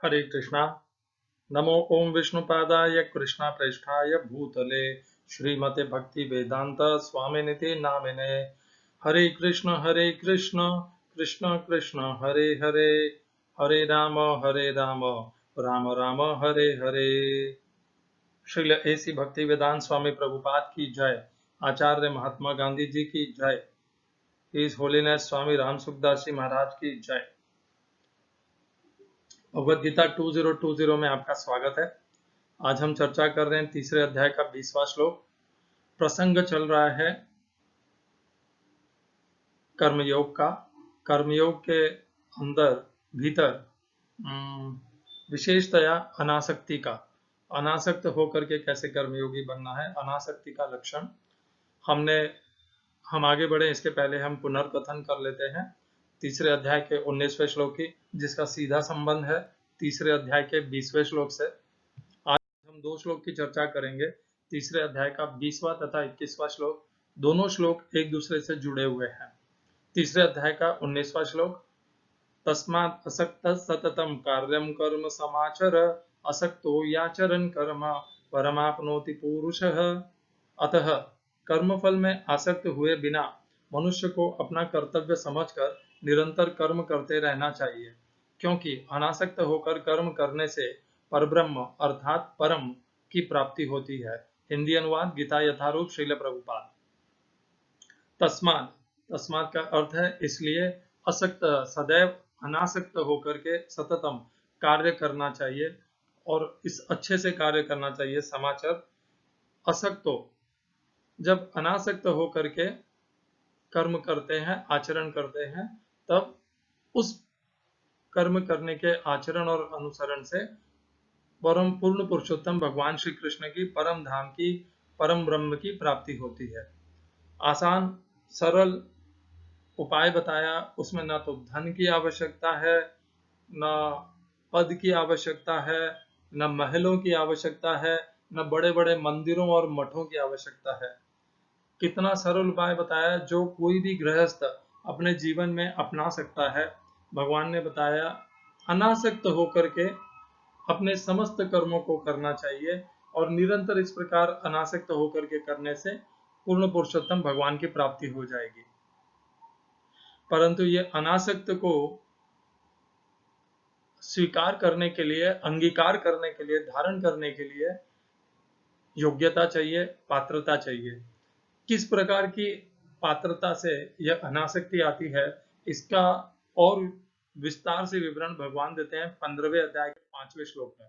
हरे कृष्णा। नमो ओम विष्णुपादाय कृष्णा प्रेष्ठाय भूतले श्रीमते भक्ति वेदांत स्वामिनिते नामिने। हरे कृष्ण कृष्ण कृष्ण हरे हरे, हरे राम राम राम हरे हरे। श्रील ऐसी भक्ति वेदांत स्वामी प्रभुपाद की जय। आचार्य महात्मा गांधी जी की जय। इस होलीनेस स्वामी राम सुखदास जी महाराज की जय। भगवद गीता 2020 में आपका स्वागत है। आज हम चर्चा कर रहे हैं तीसरे अध्याय का 20वां श्लोक। प्रसंग चल रहा है कर्मयोग का। कर्मयोग के अंदर भीतर विशेषतया अनासक्ति का, अनासक्त होकर के कैसे कर्मयोगी बनना है, अनासक्ति का लक्षण हम आगे बढ़े इसके पहले हम पुनर्कथन कर लेते हैं तीसरे अध्याय के 19वें श्लोक की, जिसका सीधा संबंध है तीसरे अध्याय के 20वें श्लोक से। आज हम दो श्लोक की चर्चा करेंगे। तीसरे अध्याय का 20वां तथा 21वां श्लोक, दोनों श्लोक एक दूसरे से जुड़े हुए हैं। तीसरे अध्याय का 19वां श्लोक, तस्मात् असक्तः सततं कार्यं कर्म समाचर, असक्तो याचरन् कर्म परमाप्नोति पुरुषः। अतः कर्मफल में आसक्त हुए बिना मनुष्य को अपना कर्तव्य समझकर निरंतर कर्म करते रहना चाहिए, क्योंकि अनासक्त होकर कर्म करने से परब्रह्म अर्थात परम की प्राप्ति होती है। हिंदी अनुवाद गीता यथारूप श्रील प्रभुपाद। तस्मात्, तस्मात् का अर्थ है इसलिए, असक्त सदैव अनासक्त होकर के सततम कार्य करना चाहिए और इस अच्छे से कार्य करना चाहिए। समाचार असक्तो, जब अनासक्त होकर के कर्म करते हैं, आचरण करते हैं, तब उस कर्म करने के आचरण और अनुसरण से परम पूर्ण पुरुषोत्तम भगवान श्री कृष्ण की परम धाम की, परम ब्रह्म की प्राप्ति होती है। आसान सरल उपाय बताया, उसमें ना तो धन की आवश्यकता है, न पद की आवश्यकता है, न महलों की आवश्यकता है, न बड़े बड़े मंदिरों और मठों की आवश्यकता है। कितना सरल उपाय बताया जो कोई भी गृहस्थ अपने जीवन में अपना सकता है। भगवान ने बताया अनासक्त होकर के अपने समस्त कर्मों को करना चाहिए और निरंतर इस प्रकार अनासक्त होकर के करने से पूर्ण पुरुषोत्तम भगवान की प्राप्ति हो जाएगी। परंतु ये अनासक्त को स्वीकार करने के लिए, अंगीकार करने के लिए, धारण करने के लिए योग्यता चाहिए, पात्रता चाहिए। किस प्रकार की पात्रता से यह अनासक्ति आती है, इसका और विस्तार से विवरण भगवान देते हैं 15वें अध्याय के 5वें श्लोक में,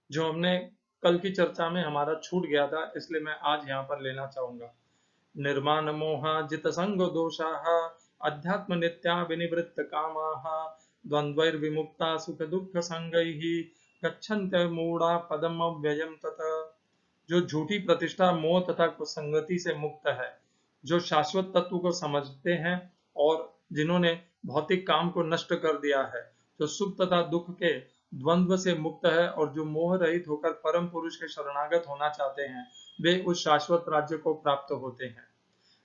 जो हमने कल की चर्चा में हमारा छूट गया था, इसलिए मैं आज यहाँ पर लेना चाहूंगा। निर्माण मोहा जित संग दोषाः अध्यात्म नित्या विनिवृत्त कामाः द्वंद्वैर्विमुक्ता सुख दुख संगैः गच्छन्त्य मूढ़ा पदम अव्ययम् तत। जो झूठी प्रतिष्ठा, मोह तथा कुसंगति से मुक्त है, जो शाश्वत तत्व को समझते हैं और जिन्होंने भौतिक काम को नष्ट कर दिया है, जो सुख तथा दुख के द्वंद्व से मुक्त है और जो मोह रहित होकर परम पुरुष के शरणागत होना चाहते हैं, वे उस शाश्वत राज्य को प्राप्त होते हैं।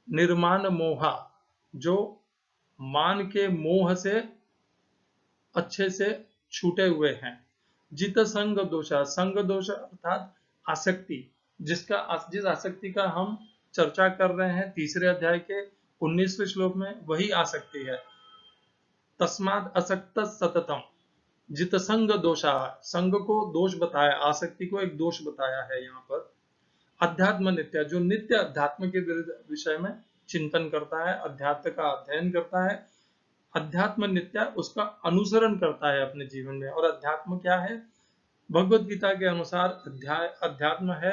निर्माण मोहा, जो मान के मोह से अच्छे से छूटे हुए हैं। जित संग दोषा, संग दोष अर्थात आसक्ति, जिस आसक्ति का हम चर्चा कर रहे हैं तीसरे अध्याय के 19वें श्लोक में, वही आसक्ति है। तस्मात् असक्त सततम, जित संग दोषा, संग को दोष बताया, आसक्ति को एक दोष बताया है यहाँ पर। अध्यात्म नित्य, जो नित्य अध्यात्म के विषय में चिंतन करता है, अध्यात्म का अध्ययन करता है, अध्यात्म नित्य उसका अनुसरण करता है अपने जीवन में। और अध्यात्म क्या है? भगवत गीता के अनुसार अध्यात्म है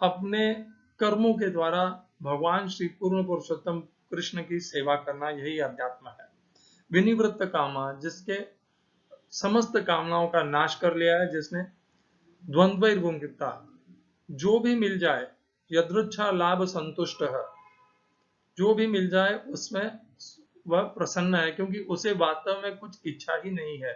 अपने कर्मों के द्वारा भगवान श्री पूर्ण पुरुषोत्तम कृष्ण की सेवा करना, यही अध्यात्म है। विनिवृत्त कामा, जिसके समस्त कामनाओं का नाश कर लिया है, जिसने द्वंद्वैर्विमुक्ता, जो भी मिल जाए, यदृच्छा लाभ संतुष्ट है, जो भी मिल जाए उसमें वह प्रसन्न है, क्योंकि उसे वास्तव में कुछ इच्छा ही नहीं है।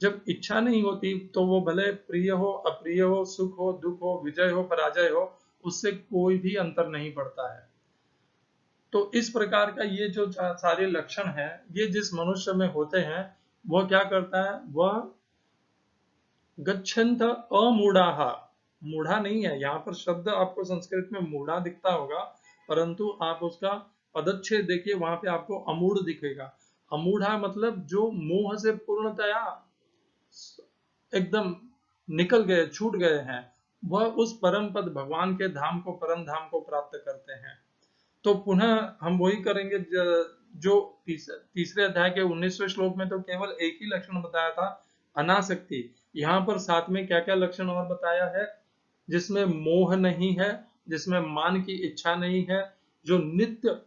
जब इच्छा नहीं होती तो वो भले प्रिय हो, अप्रिय हो, सुख हो, दुख हो, विजय हो, पराजय हो, उससे कोई भी अंतर नहीं पड़ता है। तो इस प्रकार का ये जो सारे लक्षण हैं, ये जिस मनुष्य में होते हैं, वह क्या करता है? वह गच्छन्त अमूढ़ाः, मूढ़ा नहीं है यहाँ पर शब्द, आपको संस्कृत में मूढ़ा दिखता होगा, परंतु आप उसका पदच्छेद देखिए, वहां पे आपको अमूढ़ दिखेगा। अमूढ़ा मतलब जो मोह से पूर्णतया एकदम निकल गए, छूट गए हैं, वह उस परम पद भगवान के धाम को, परम धाम को प्राप्त करते हैं। तो पुनः हम वही करेंगे जो तीसरे अध्याय के 19वें श्लोक में तो केवल एक ही लक्षण बताया था, अनासक्ति। यहाँ पर साथ में क्या क्या लक्षण और बताया है? जिसमें मोह नहीं है, जिसमें मान की इच्छा नहीं है, जो नित्य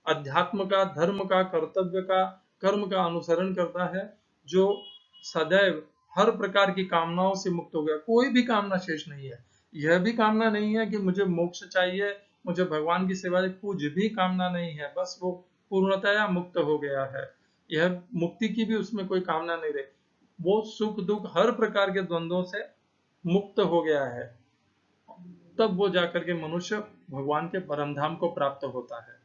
अध्यात्म का, धर्म का, कर्तव्य का, कर्म का अनुसरण करता है, जो सदैव हर प्रकार की कामनाओं से मुक्त हो गया, कोई भी कामना शेष नहीं है। यह भी कामना नहीं है कि मुझे मोक्ष चाहिए, मुझे भगवान की सेवा, कुछ भी कामना नहीं है, बस वो पूर्णतया मुक्त हो गया है। यह मुक्ति की भी उसमें कोई कामना नहीं रही, वो सुख दुख हर प्रकार के द्वंद्वों से मुक्त हो गया है। तब वो जाकर के मनुष्य भगवान के परम धाम को प्राप्त होता है।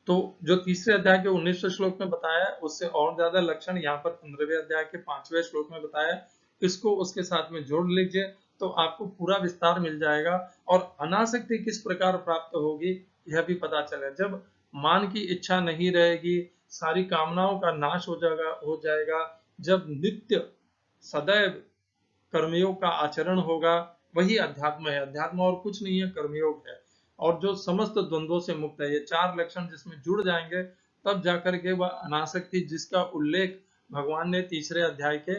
तो जो तीसरे अध्याय के 19वें श्लोक में बताया है, उससे और ज्यादा लक्षण यहाँ पर 15वें अध्याय के 5वें श्लोक में बताया है। इसको उसके साथ में जोड़ लीजिए तो आपको पूरा विस्तार मिल जाएगा, और अनासक्ति किस प्रकार प्राप्त होगी यह भी पता चले। जब मान की इच्छा नहीं रहेगी, सारी कामनाओं का नाश हो जाएगा, जब नित्य सदैव कर्मयोग का आचरण होगा, वही अध्यात्म है। अध्यात्म और कुछ नहीं है, कर्मयोग है। और जो समस्त द्वंद्वों से मुक्त है, ये चार लक्षण जिसमें जुड़ जाएंगे, तब जाकर के वह अनासक्ति जिसका उल्लेख भगवान ने तीसरे अध्याय के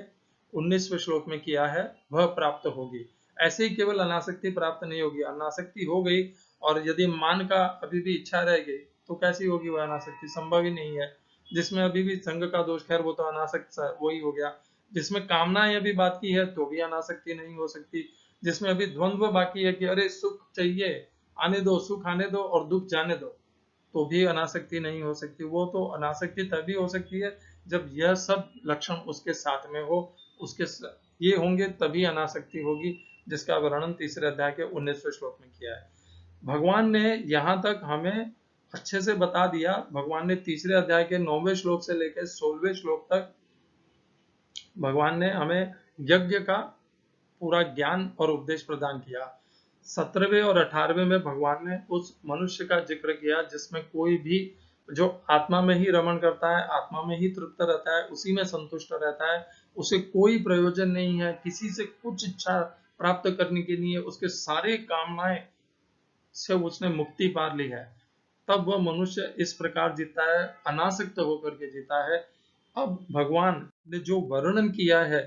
19वें श्लोक में किया है, वह प्राप्त होगी। ऐसे ही केवल अनासक्ति प्राप्त नहीं होगी, अनासक्ति हो गई और यदि मान का अभी भी इच्छा रह गई तो कैसी होगी वह अनासक्ति? संभव ही नहीं है। जिसमें अभी भी संग का दोष, खैर वो तो अनासक्त वही हो गया। जिसमें कामनाएं अभी बात की है तो भी अनासक्ति नहीं हो सकती। जिसमें अभी द्वंद्व बाकी है कि अरे सुख चाहिए, आने दो, सुख आने दो और दुख जाने दो, तो भी अनासक्ति नहीं हो सकती। वो तो अनासक्ति तभी हो सकती है जब यह सब लक्षण उसके साथ में हो, ये होंगे तभी अनासक्ति होगी, जिसका वर्णन तीसरे अध्याय के 19वें श्लोक में किया है। भगवान ने यहाँ तक हमें अच्छे से बता दिया। भगवान ने तीसरे अध्याय के 9वें श्लोक से लेकर 16वें श्लोक तक भगवान ने हमें यज्ञ का पूरा ज्ञान और उपदेश प्रदान किया। 17वें और 18वें में भगवान ने उस मनुष्य का जिक्र किया जिसमें कोई भी, जो आत्मा में ही रमण करता है, आत्मा में ही तृप्त रहता है, उसी में संतुष्ट रहता है, उसे कोई प्रयोजन नहीं है, किसी से कुछ इच्छा प्राप्त करने के लिए, उसके सारे कामनाएं से उसने मुक्ति पा ली है। तब वह मनुष्य इस प्रकार जीता है, अनासक्त होकर के जीता है। अब भगवान ने जो वर्णन किया है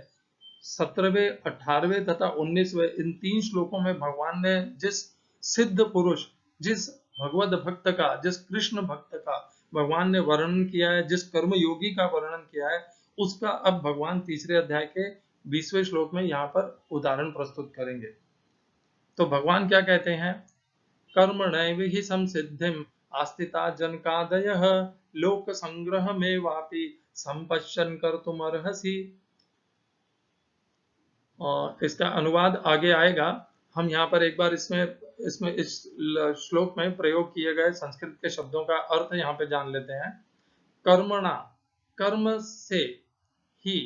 17वें, 18वें तथा 19वें, इन 3 श्लोकों में भगवान ने जिस सिद्ध पुरुष, जिस भगवत भक्त का, जिस कृष्ण भक्त का भगवान ने वर्णन किया है, जिस कर्म योगी का वर्णन किया है, उसका अब भगवान तीसरे अध्याय के 20वें श्लोक में यहाँ पर उदाहरण प्रस्तुत करेंगे। तो भगवान क्या कहते हैं? कर्मणैव हि संसिद्धिम आस्थिता जनकादयः लोक संग्रह में वापि संपश्यन कर्तुमर्हसि। इसका अनुवाद आगे आएगा। हम यहाँ पर एक बार इसमें इस श्लोक में प्रयोग किए गए संस्कृत के शब्दों का अर्थ यहाँ पे जान लेते हैं। कर्मणा, कर्म से, ही,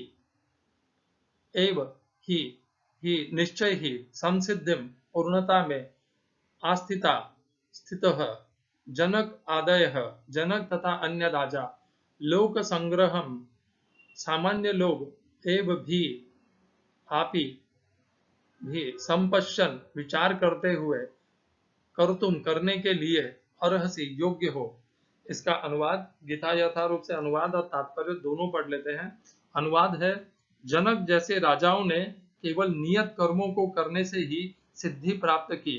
एव, ही निश्चय ही, संसिद्धिम पूर्णता में, आस्थिता स्थितः, जनक आदयः जनक तथा अन्य राजा, लोक संग्रहम सामान्य लोग, एव भी आपी भी, संपश्यन विचार करते हुए, कर्तुम करने के लिए, अर्हसि योग्य हो। इसका अनुवाद, गीता यथारूप से अनुवाद और तात्पर्य दोनों पढ़ लेते हैं। अनुवाद है, जनक जैसे राजाओं ने केवल नियत कर्मों को करने से ही सिद्धि प्राप्त की,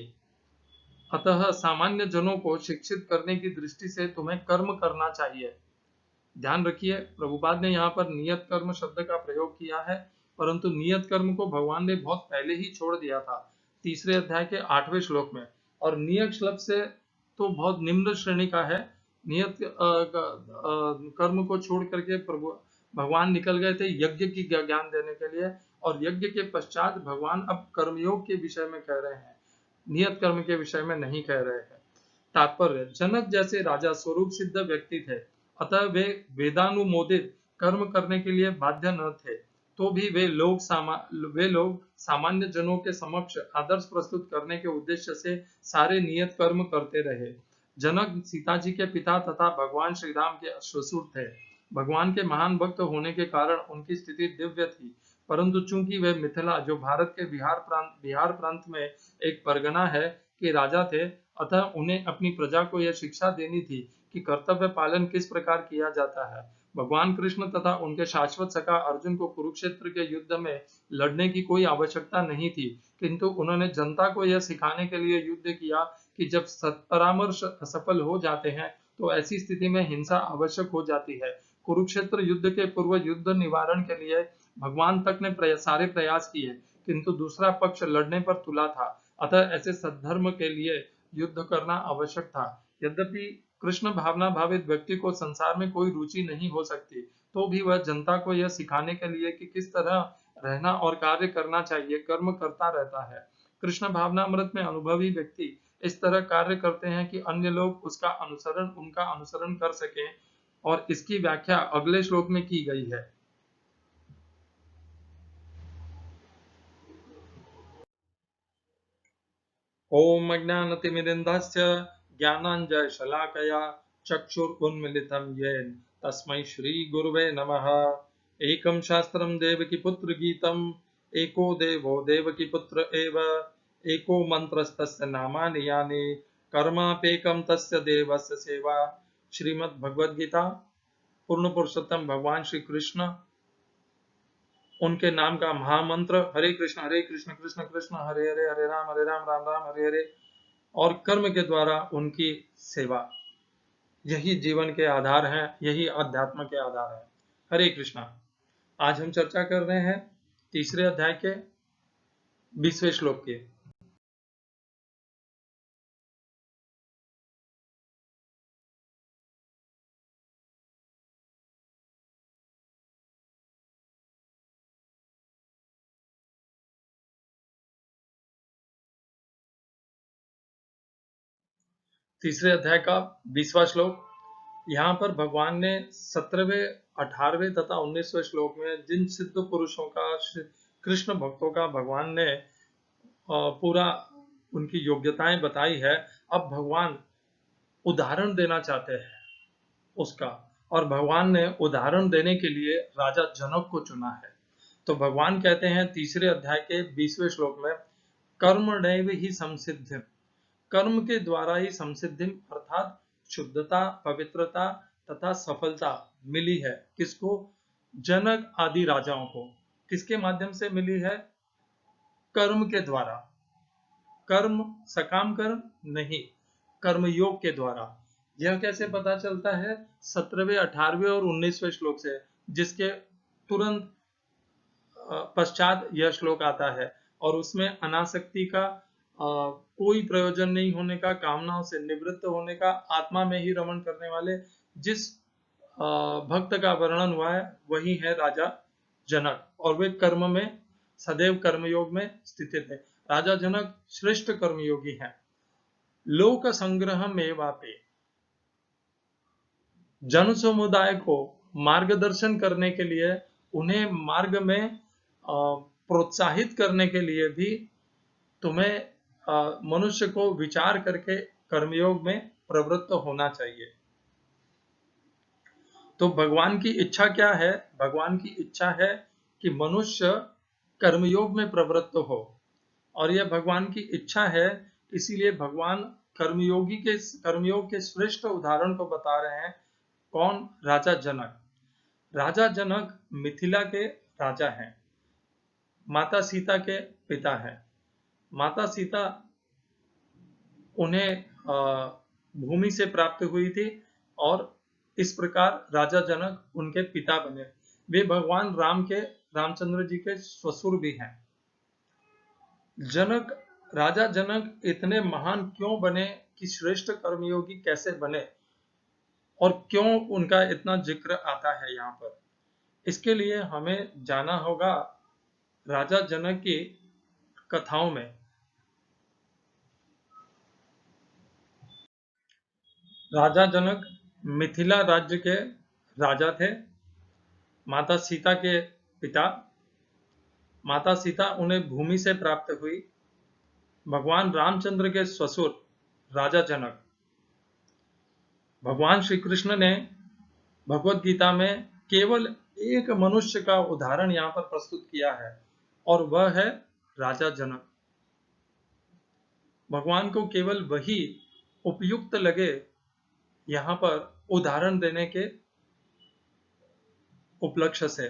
अतः सामान्य जनों को शिक्षित करने की दृष्टि से तुम्हें कर्म करना चाहिए। ध्यान रखिए, प्रभुपाद ने यहाँ पर नियत कर्म शब्द का प्रयोग किया है, परंतु नियत कर्म को भगवान ने बहुत पहले ही छोड़ दिया था, तीसरे अध्याय के 8वें श्लोक में। और नियत शब्द से तो बहुत निम्न श्रेणी का है। नियत कर्म को छोड़ करके प्रभु भगवान निकल गए थे यज्ञ की ज्ञान देने के लिए, और यज्ञ के पश्चात भगवान अब कर्मयोग के विषय में कह रहे हैं, नियत कर्म के विषय में नहीं कह रहे हैं। तात्पर्य, जनक जैसे राजा स्वरूप सिद्ध व्यक्ति थे, अतः वे वेदानुमोदित कर्म करने के लिए बाध्य न थे। तो भी वे लोग सामान्य जनों के समक्ष आदर्श प्रस्तुत करने के उद्देश्य से सारे नियत कर्म करते रहे। जनक सीता जी के पिता तथा भगवान श्री राम के ससुर थे। भगवान के महान भक्त होने के कारण उनकी स्थिति दिव्य थी, परंतु चूंकि वे मिथिला, जो भारत के बिहार प्रांत में एक परगना है, के राजा थे, अतः उन्हें अपनी प्रजा को यह शिक्षा देनी थी कि कर्तव्य पालन किस प्रकार किया जाता है। भगवान कृष्ण तथा उनके शाश्वत सखा अर्जुन को कुरुक्षेत्र के युद्ध में लड़ने की कोई आवश्यकता नहीं थी, किंतु उन्होंने जनता को यह सिखाने के लिए युद्ध किया कि जब सत्परामर्श असफल हो जाते हैं तो ऐसी स्थिति में हिंसा आवश्यक हो जाती है। कुरुक्षेत्र युद्ध के पूर्व युद्ध निवारण के लिए भगवान तक ने सारे प्रयास किए, किंतु दूसरा पक्ष लड़ने पर तुला था, अतः ऐसे सद्धर्म के लिए युद्ध करना आवश्यक था। यद्यपि कृष्ण भावना भावित व्यक्ति को संसार में कोई रुचि नहीं हो सकती, तो भी वह जनता को यह सिखाने के लिए कि किस तरह रहना और कार्य करना चाहिए, कर्म करता रहता है। कृष्ण भावनामृत में अनुभवी व्यक्ति इस तरह कार्य करते हैं कि अन्य लोग उनका अनुसरण कर सकें, और इसकी व्याख्या अगले श्लोक में की गई है। ओम अज्ञानतिमिरिन्धस्य ज्ञानाञ्जनशलाकया चक्षुरुन्मीलितं येन तस्मै श्रीगुरुवे नमः। एकं शास्त्रं देवकीपुत्रगीतम् एको देवो देवकीपुत्र एव एको मन्त्रस्तस्य नामानि यानि कर्मापेकं तस्य देवस्य सेवा। श्रीमद् भगवद गीता। पूर्ण पुरुषोत्तम भगवान श्री कृष्ण, उनके नाम का महामंत्र हरे कृष्ण कृष्ण कृष्ण हरे हरे, हरे राम राम राम हरे हरे, और कर्म के द्वारा उनकी सेवा, यही जीवन के आधार हैं, यही अध्यात्म के आधार हैं। हरे कृष्णा। आज हम चर्चा कर रहे हैं तीसरे अध्याय के 20वें श्लोक की। तीसरे अध्याय का 20वां श्लोक। यहाँ पर भगवान ने 17वें, 18वें तथा 19वें श्लोक में जिन सिद्ध पुरुषों का, कृष्ण भक्तों का भगवान ने पूरा उनकी योग्यताएं बताई है, अब भगवान उदाहरण देना चाहते हैं उसका, और भगवान ने उदाहरण देने के लिए राजा जनक को चुना है। तो भगवान कहते हैं तीसरे अध्याय के 20वें श्लोक में, कर्मणैव ही संसिद्धिम, कर्म के द्वारा ही संसिद्धिम अर्थात शुद्धता, पवित्रता तथा सफलता मिली है। किसको? जनक आदि राजाओं को। किसके माध्यम से मिली है? कर्म के द्वारा। कर्म सकाम कर्म नहीं, कर्मयोग के द्वारा। यह कैसे पता चलता है? 17वें, 18वें और 19वें श्लोक से, जिसके तुरंत पश्चात यह श्लोक आता है, और उसमें अनासक्ति का, कोई प्रयोजन नहीं होने का, कामनाओं से निवृत्त होने का, आत्मा में ही रमण करने वाले जिस भक्त का वर्णन हुआ है, वही है राजा जनक, और वे कर्म में, सदैव कर्मयोग में स्थित थे। राजा जनक श्रेष्ठ कर्मयोगी हैं। लोक संग्रह में वापे, जन समुदाय को मार्गदर्शन करने के लिए, उन्हें मार्ग में प्रोत्साहित करने के लिए भी तुम्हें मनुष्य को विचार करके कर्मयोग में प्रवृत्त होना चाहिए। तो भगवान की इच्छा क्या है? भगवान की इच्छा है कि मनुष्य कर्मयोग में प्रवृत्त हो, और यह भगवान की इच्छा है। इसीलिए भगवान कर्मयोग के श्रेष्ठ उदाहरण को बता रहे हैं। कौन? राजा जनक। राजा जनक मिथिला के राजा हैं, माता सीता के पिता हैं। माता सीता उन्हें भूमि से प्राप्त हुई थी, और इस प्रकार राजा जनक उनके पिता बने। वे भगवान रामचंद्र जी के ससुर भी हैं। राजा जनक इतने महान क्यों बने, कि श्रेष्ठ कर्मयोगी कैसे बने, और क्यों उनका इतना जिक्र आता है यहाँ पर? इसके लिए हमें जाना होगा राजा जनक की कथाओं में। राजा जनक मिथिला राज्य के राजा थे, माता सीता के पिता। माता सीता उन्हें भूमि से प्राप्त हुई। भगवान रामचंद्र के ससुर राजा जनक, भगवान श्री कृष्ण ने भगवत गीता में केवल एक मनुष्य का उदाहरण यहाँ पर प्रस्तुत किया है और वह है राजा जनक। भगवान को केवल वही उपयुक्त लगे यहाँ पर उदाहरण देने के उपलक्ष्य से।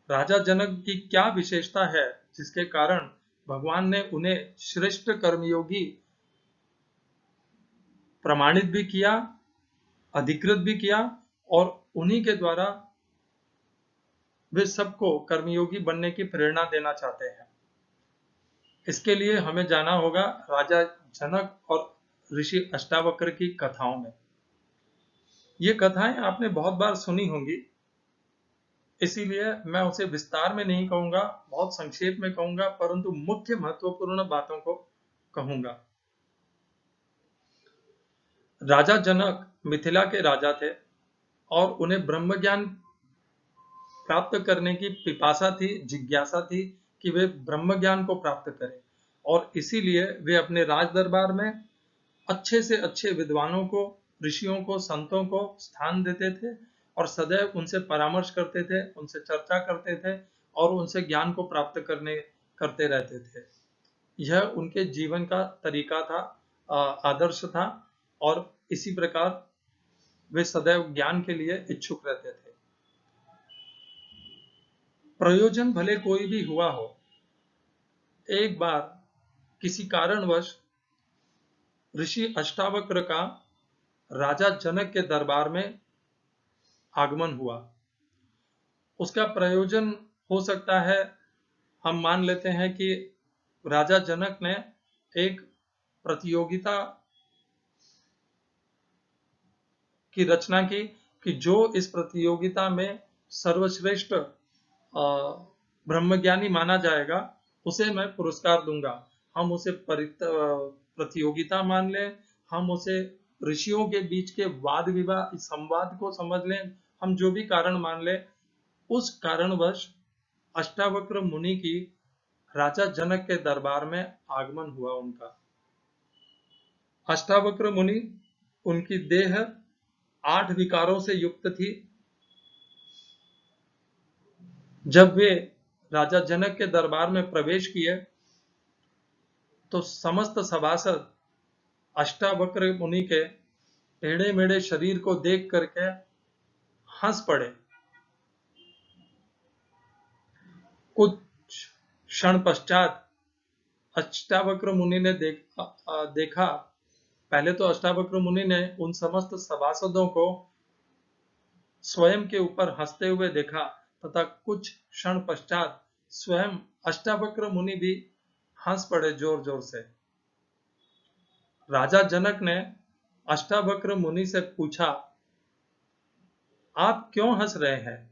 राजा जनक की क्या विशेषता है जिसके कारण भगवान ने उन्हें श्रेष्ठ कर्मयोगी प्रमाणित भी किया, अधिकृत भी किया और उन्हीं के द्वारा वे सबको कर्मयोगी बनने की प्रेरणा देना चाहते हैं। इसके लिए हमें जाना होगा राजा जनक और ऋषि अष्टावक्र की कथाओं में। ये कथाएं आपने बहुत बार सुनी होंगी, इसीलिए मैं उसे विस्तार में नहीं कहूंगा, बहुत संक्षेप में कहूंगा, परंतु मुख्य महत्वपूर्ण बातों को कहूंगा। राजा जनक मिथिला के राजा थे और उन्हें ब्रह्म ज्ञान प्राप्त करने की पिपासा थी, जिज्ञासा थी कि वे ब्रह्म ज्ञान को प्राप्त करें और इसीलिए वे अपने राज दरबार में अच्छे से अच्छे विद्वानों को, ऋषियों को, संतों को स्थान देते थे और सदैव उनसे परामर्श करते थे, उनसे चर्चा करते थे और उनसे ज्ञान को प्राप्त करते रहते थे। यह उनके जीवन का तरीका था, आदर्श था और इसी प्रकार वे सदैव ज्ञान के लिए इच्छुक रहते थे। प्रयोजन भले कोई भी हुआ हो, एक बार किसी कारणवश ऋषि अष्टावक्र का राजा जनक के दरबार में आगमन हुआ। उसका प्रयोजन हो सकता है, हम मान लेते हैं कि राजा जनक ने एक प्रतियोगिता की रचना की कि जो इस प्रतियोगिता में सर्वश्रेष्ठ ब्रह्मज्ञानी माना जाएगा उसे मैं पुरस्कार दूंगा। हम उसे प्रतियोगिता मान लें, हम उसे ऋषियों के बीच के वाद विवाद संवाद को समझ लें, हम जो भी कारण मान लें, उस कारणवश अष्टावक्र मुनि की राजा जनक के दरबार में आगमन हुआ उनका। अष्टावक्र मुनि, उनकी देह 8 विकारों से युक्त थी। जब वे राजा जनक के दरबार में प्रवेश किए तो समस्त सभासद अष्टावक्र मुनि के टेढ़े मेढ़े शरीर को देख करके हंस पड़े। कुछ क्षण पश्चात अष्टावक्र मुनि ने देखा, पहले तो अष्टावक्र मुनि ने उन समस्त सभासदों को स्वयं के ऊपर हंसते हुए देखा तथा कुछ क्षण पश्चात स्वयं अष्टावक्र मुनि भी हंस पड़े जोर जोर से। राजा जनक ने अष्टावक्र मुनि से पूछा, आप क्यों हंस रहे हैं?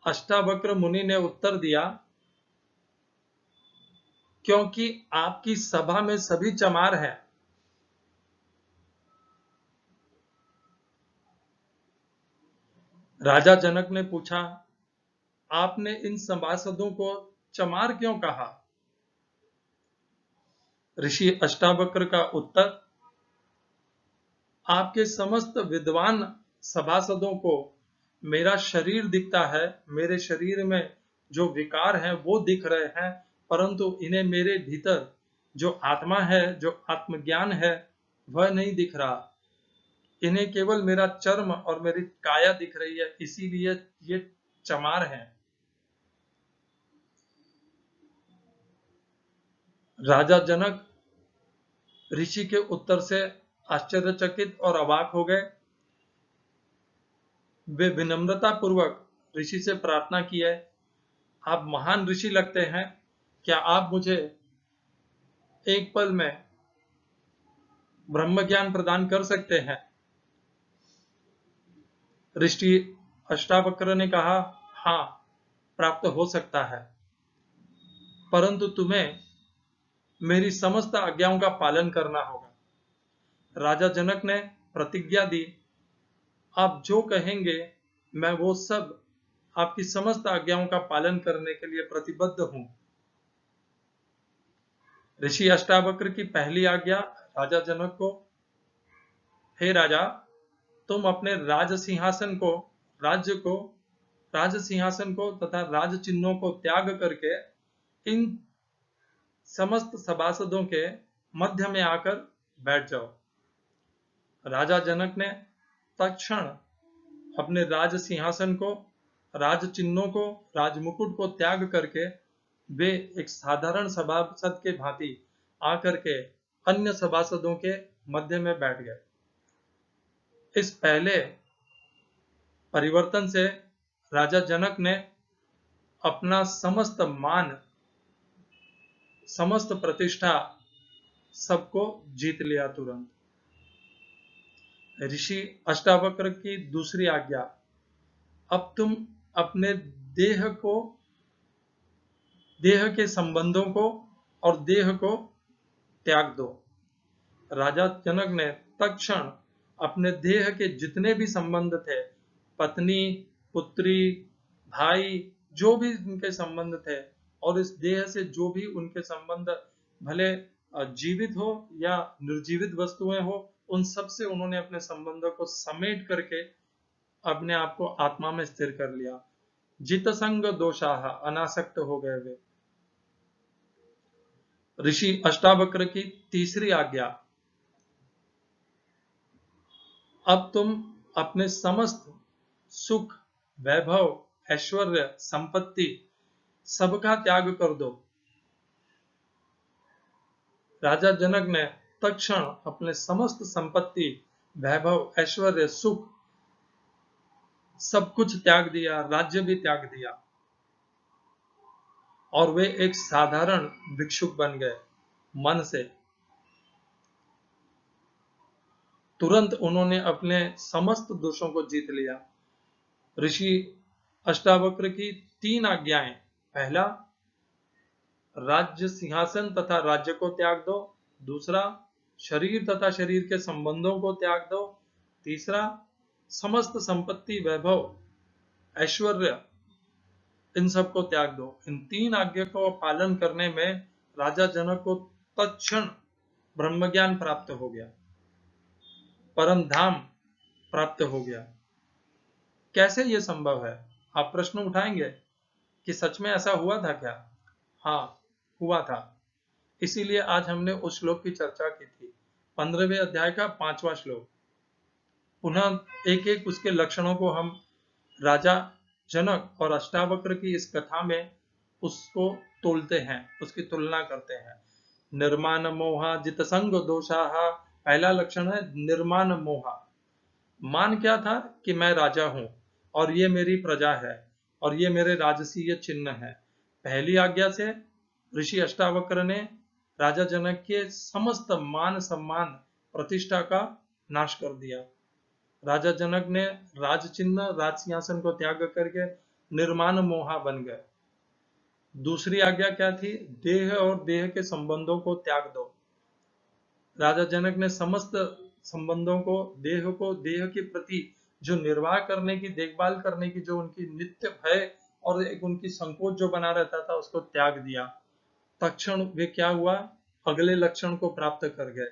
अष्टावक्र मुनि ने उत्तर दिया, क्योंकि आपकी सभा में सभी चमार हैं। राजा जनक ने पूछा, आपने इन सभासदों को चमार क्यों कहा? ऋषि अष्टावक्र का उत्तर, आपके समस्त विद्वान सभासदों को मेरा शरीर दिखता है, मेरे शरीर में जो विकार हैं वो दिख रहे हैं, परंतु इन्हें मेरे भीतर जो आत्मा है, जो आत्मज्ञान है, वह नहीं दिख रहा। इन्हें केवल मेरा चर्म और मेरी काया दिख रही है, इसीलिए ये चमार हैं। राजा जनक ऋषि के उत्तर से आश्चर्यचकित और अवाक हो गए। वे विनम्रता पूर्वक ऋषि से प्रार्थना की है, आप महान ऋषि लगते हैं, क्या आप मुझे एक पल में ब्रह्म ज्ञान प्रदान कर सकते हैं? ऋषि अष्टावक्र ने कहा, हाँ, प्राप्त हो सकता है, परंतु तुम्हें मेरी समस्त आज्ञाओं का पालन करना होगा। राजा जनक ने प्रतिज्ञा दी, आप जो कहेंगे मैं वो सब आपकी समस्त आज्ञाओं का पालन करने के लिए प्रतिबद्ध हूं। ऋषि अष्टावक्र की पहली आज्ञा राजा जनक को, हे राजा, तुम अपने राज सिंहासन को तथा राज चिन्हों को त्याग करके इन समस्त सभासदों के मध्य में आकर बैठ जाओ। राजा जनक ने तत्क्षण अपने राज सिंहासन को, राज चिन्हों को, राज मुकुट को त्याग करके वे एक साधारण सभासद के भांति आकर के अन्य सभासदों के मध्य में बैठ गए। इस पहले परिवर्तन से राजा जनक ने अपना समस्त मान, समस्त प्रतिष्ठा सबको जीत लिया तुरंत। ऋषि अष्टावक्र की दूसरी आज्ञा, अब तुम अपने देह के संबंधों को और देह को त्याग दो। राजा जनक ने तत्क्षण अपने देह के जितने भी संबंध थे, पत्नी, पुत्री, भाई, जो भी उनके संबंध थे, और इस देह से जो भी उनके संबंध, भले जीवित हो या निर्जीवित वस्तुएं हो, उन सब से उन्होंने अपने संबंधों को समेट करके अपने आप को आत्मा में स्थिर कर लिया। जित संग दोषाह, अनासक्त हो गए वे। ऋषि अष्टावक्र की तीसरी आज्ञा, अब तुम अपने समस्त सुख, वैभव, ऐश्वर्य, संपत्ति सबका त्याग कर दो। राजा जनक ने तत्क्षण अपने समस्त संपत्ति, वैभव, ऐश्वर्य, सुख सब कुछ त्याग दिया, राज्य भी त्याग दिया, और वे एक साधारण भिक्षुक बन गए मन से। तुरंत उन्होंने अपने समस्त दोषों को जीत लिया। ऋषि अष्टावक्र की तीन आज्ञाएं, पहला, राज्य सिंहासन तथा राज्य को त्याग दो। दूसरा, शरीर तथा शरीर के संबंधों को त्याग दो। तीसरा, समस्त संपत्ति, वैभव, ऐश्वर्य, इन सब को त्याग दो। इन तीन आज्ञा को पालन करने में राजा जनक को तत्क्षण ब्रह्म ज्ञान प्राप्त हो गया, परम धाम प्राप्त हो गया। कैसे यह संभव है? आप प्रश्न उठाएंगे कि सच में ऐसा हुआ था क्या? हाँ, हुआ था। इसीलिए आज हमने उस श्लोक की चर्चा की थी, 15वें अध्याय का 5वां श्लोक। पुनः एक एक उसके लक्षणों को हम राजा जनक और अष्टावक्र की इस कथा में उसको तोलते हैं, उसकी तुलना करते हैं। निर्माण मोहा जित संग दोषाहा, पहला लक्षण है निर्माण मोहा। मान क्या था कि मैं राजा हूं और ये मेरी प्रजा है और ये मेरे राजसीय चिन्ह है। पहली आज्ञा से ऋषि अष्टावक्र ने राजा जनक के समस्त मान सम्मान प्रतिष्ठा का नाश कर दिया। राजा जनक ने राज चिन्ह, राज सिंहासन को त्याग करके निर्माण मोहा बन गए। दूसरी आज्ञा क्या थी? देह और देह के संबंधों को त्याग दो। राजा जनक ने समस्त संबंधों को, देह के प्रति जो निर्वाह करने की, देखभाल करने की जो उनकी नित्य भय और एक उनकी संकोच जो बना रहता था, उसको त्याग दिया। तत्क्षण वे क्या हुआ? अगले लक्षण को प्राप्त कर गए।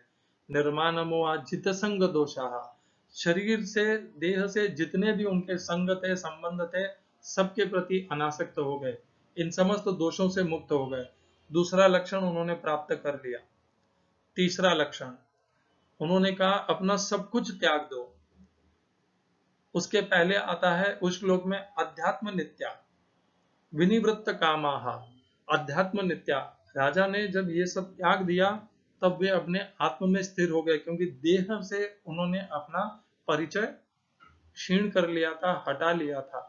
निर्माण मोहा जित संग दोषाहा, शरीर से, देह से जितने भी उनके संग थे, संबंध थे, सबके प्रति अनासक्त हो गए, इन समस्त दोषों से मुक्त हो गए। दूसरा लक्षण उन्होंने प्राप्त कर लिया। तीसरा लक्षण उन्होंने कहा अपना सब कुछ त्याग दो। उसके पहले आता है उस श्लोक में अध्यात्म नित्या विनिवृत्त कामाहा। अध्यात्म नित्या, राजा ने जब ये सब त्याग दिया तब वे अपने आत्म में स्थिर हो गए, क्योंकि देह से उन्होंने अपना परिचय क्षीण कर लिया था, हटा लिया था,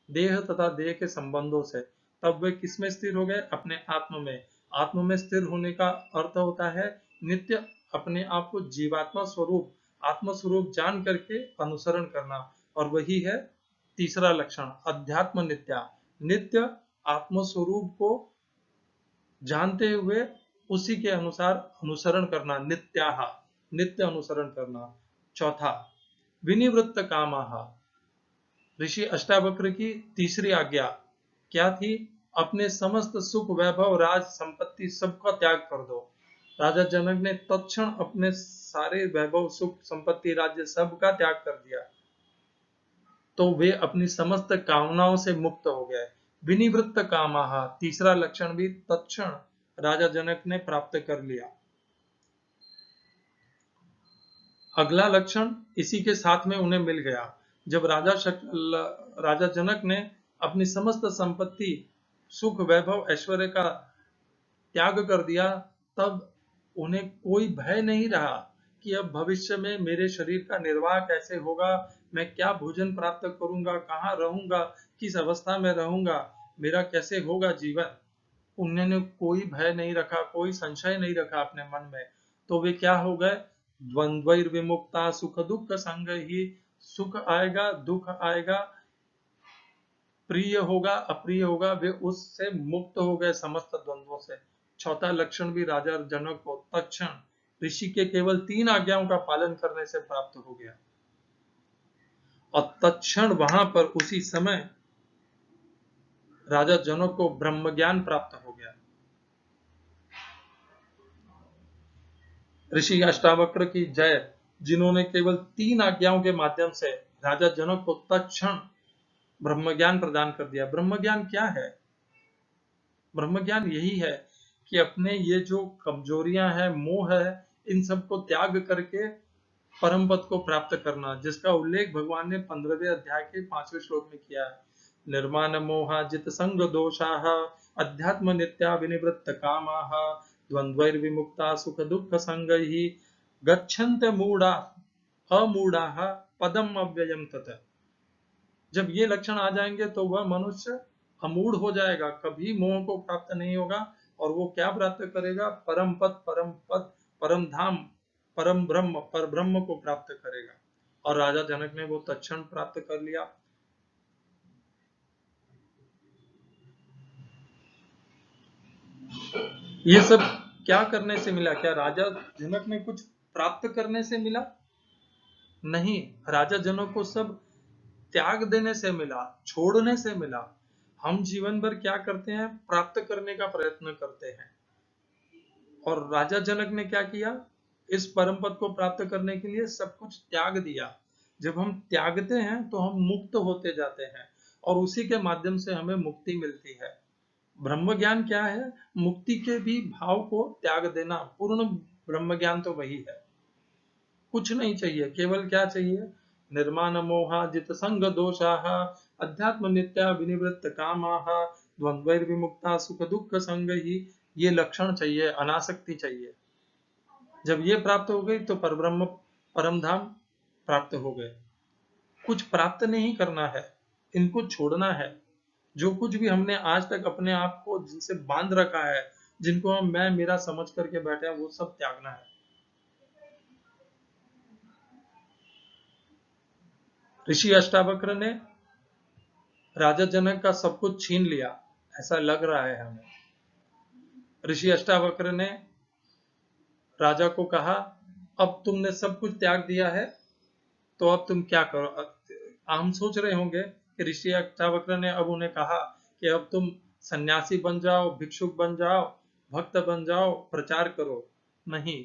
देह तथा देह के संबंधों से। तब वे किस में स्थिर हो गए? अपने आत्म में। आत्म में स्थिर होने का अर्थ होता है नित्य अपने आप को जीवात्मा स्वरूप, आत्म स्वरूप जान करके अनुसरण करना, और वही है तीसरा लक्षण अध्यात्म नित्या। नित्य आत्म स्वरूप को जानते हुए उसी के अनुसार अनुसरण करना, नित्याहा, नित्य अनुसरण करना। चौथा विनिवृत्त कामाहा, ऋषि अष्टावक्र की तीसरी आज्ञा क्या थी? अपने समस्त सुख वैभव राज संपत्ति सबका त्याग कर दो। राजा जनक ने तत्क्षण अपने सारे वैभव सुख संपत्ति राज्य सब का त्याग कर दिया, तो वे अपनी समस्त कामनाओं से मुक्त हो गए। विनिवृत्त कामाः, तीसरा लक्षण भी तत्क्षण राजा जनक ने प्राप्त कर लिया। अगला लक्षण इसी के साथ में उन्हें मिल गया। जब राजा जनक ने अपनी समस्त संपत्ति सुख वैभव ऐश्वर्य का त्याग कर दिया, तब उन्हें कोई भय नहीं रहा कि अब भविष्य में मेरे शरीर का निर्वाह कैसे होगा, मैं क्या भोजन प्राप्त करूंगा, कहाँ रहूंगा, किस अवस्था में रहूंगा, मेरा कैसे होगा जीवन। उन्होंने कोई भय नहीं रखा, कोई संशय नहीं रखा अपने मन में। तो वे क्या हो गए? द्वंद्वैर विमुक्ता सुख दुख संग ही। सुख आएगा, दुख आएगा, प्रिय होगा, अप्रिय होगा, वे उससे मुक्त हो गए समस्त द्वंद्वों से। चौथा लक्षण भी राजा जनक को तत्क्षण ऋषि के केवल 3 आज्ञाओं का पालन करने से प्राप्त हो गया, और तत्क्षण वहां पर उसी समय राजा जनक को ब्रह्म ज्ञान प्राप्त हो गया। ऋषि अष्टावक्र की जय, जिन्होंने केवल 3 आज्ञाओं के माध्यम से राजा जनक को तत्क्षण ब्रह्म ज्ञान प्रदान कर दिया। ब्रह्म ज्ञान क्या है? ब्रह्म ज्ञान यही है कि अपने ये जो कमजोरियां हैं, मोह है, इन सबको त्याग करके परम पद को प्राप्त करना, जिसका उल्लेख भगवान ने 15वें अध्याय के 5वें श्लोक में किया है। निर्माण मोहा जित संग दोषाः अध्यात्म नित्या विनिवृत्त कामाः द्वंद्वैर विमुक्ता सुख दुख संगैः गच्छन्त मूढ़ा अमूढ़ाः पदम अव्ययम तत्। जब ये लक्षण आ जाएंगे तो वह मनुष्य अमूढ़ हो जाएगा, कभी मोह को प्राप्त नहीं होगा, और वो क्या प्राप्त करेगा? परम पद, परम धाम, परम ब्रह्म, पर ब्रह्म को प्राप्त करेगा। और राजा जनक ने वो तत्क्षण प्राप्त कर लिया। ये सब क्या करने से मिला? क्या राजा जनक ने कुछ प्राप्त करने से मिला? नहीं, राजा जनक को सब त्याग देने से मिला, छोड़ने से मिला। हम जीवन भर क्या करते हैं? प्राप्त करने का प्रयत्न करते हैं। और राजा जनक ने क्या किया? इस परम पद को प्राप्त करने के लिए सब कुछ त्याग दिया। जब हम त्यागते हैं तो हम मुक्त होते जाते हैं, और उसी के माध्यम से हमें मुक्ति मिलती है। ब्रह्म ज्ञान क्या है? मुक्ति के भी भाव को त्याग देना। पूर्ण ब्रह्म ज्ञान तो वही है। कुछ नहीं चाहिए, केवल क्या चाहिए? निर्माण मोहा जित संग दोषाः अध्यात्म नित्या विनिवृत्त कामाः द्वंद्वैर विमुक्ता सुख दुख संग ही। ये लक्षण चाहिए, अनासक्ति चाहिए। जब ये प्राप्त हो गई तो परब्रह्म परम धाम प्राप्त हो गए। कुछ प्राप्त नहीं करना है, इनको छोड़ना है। जो कुछ भी हमने आज तक अपने आप को जिनसे बांध रखा है, जिनको हम मैं मेरा समझ करके बैठे हैं, वो सब त्यागना है। ऋषि अष्टावक्र ने राजा जनक का सब कुछ छीन लिया, ऐसा लग रहा है हमें। ऋषि अष्टावक्र ने राजा को कहा, अब तुमने सब कुछ त्याग दिया है, तो अब तुम क्या करो? हम सोच रहे होंगे कि ऋषि अष्टावक्र ने अब उन्हें कहा कि अब तुम सन्यासी बन जाओ, भिक्षुक बन जाओ, भक्त बन जाओ, प्रचार करो। नहीं,